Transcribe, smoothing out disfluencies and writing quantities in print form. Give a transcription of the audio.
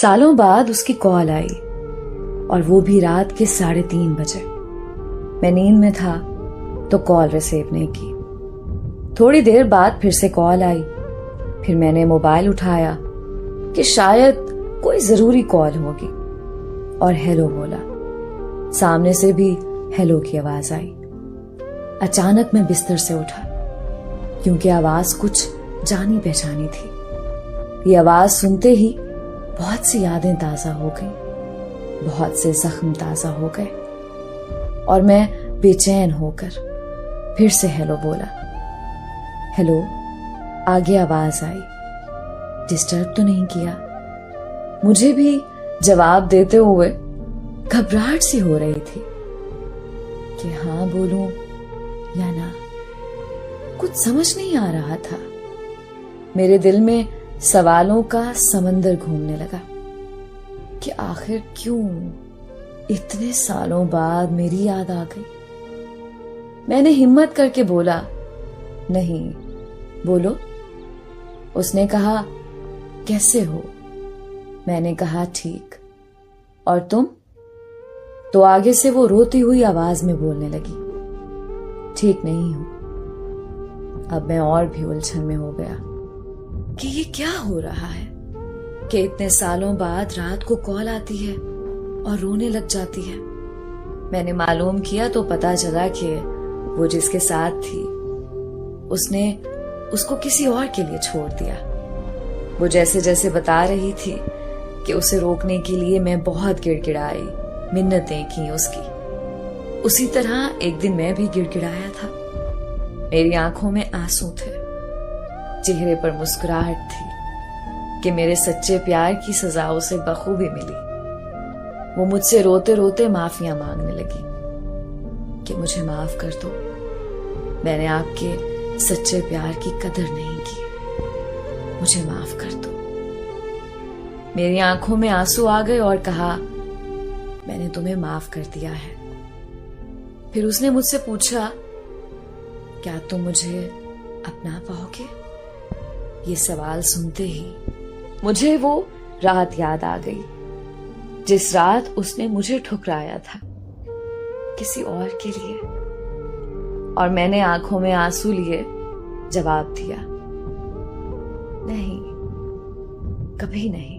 सालों बाद उसकी कॉल आई और वो भी रात के 3:30 बजे। मैं नींद में था तो कॉल रिसीव नहीं की। थोड़ी देर बाद फिर से कॉल आई। फिर मैंने मोबाइल उठाया कि शायद कोई जरूरी कॉल होगी और हेलो बोला। सामने से भी हेलो की आवाज आई। अचानक मैं बिस्तर से उठा क्योंकि आवाज कुछ जानी पहचानी थी। ये आवाज सुनते ही बहुत सी यादें ताजा हो गई, बहुत से जख्म ताजा हो गए और मैं बेचैन होकर फिर से हेलो बोला। हेलो, आगे आवाज आई। डिस्टर्ब तो नहीं किया? मुझे भी जवाब देते हुए घबराहट सी हो रही थी कि हाँ बोलूं या ना। कुछ समझ नहीं आ रहा था। मेरे दिल में सवालों का समंदर घूमने लगा कि आखिर क्यों इतने सालों बाद मेरी याद आ गई। मैंने हिम्मत करके बोला, नहीं, बोलो। उसने कहा, कैसे हो? मैंने कहा, ठीक। और तुम? तो आगे से वो रोती हुई आवाज में बोलने लगी, ठीक नहीं हूं। अब मैं और भी उलझन में हो गया कि ये क्या हो रहा है कि इतने सालों बाद रात को कॉल आती है और रोने लग जाती है। मैंने मालूम किया तो पता चला कि वो जिसके साथ थी उसने उसको किसी और के लिए छोड़ दिया। वो जैसे जैसे बता रही थी कि उसे रोकने के लिए मैं बहुत गिड़गिड़ाई, मिन्नतें की उसकी। उसी तरह एक दिन मैं भी गिड़गिड़ाया था। मेरी आंखों में आंसू थे, चेहरे पर मुस्कुराहट थी कि मेरे सच्चे प्यार की सजा उसे बखूबी मिली। वो मुझसे रोते रोते माफिया मांगने लगी कि मुझे माफ कर दो, मैंने आपके सच्चे प्यार की कदर नहीं की, मुझे माफ कर दो। मेरी आंखों में आंसू आ गए और कहा, मैंने तुम्हें माफ कर दिया है। फिर उसने मुझसे पूछा, क्या तुम मुझे अपना पाओगे? ये सवाल सुनते ही मुझे वो रात याद आ गई जिस रात उसने मुझे ठुकराया था किसी और के लिए। और मैंने आंखों में आंसू लिए जवाब दिया, नहीं, कभी नहीं।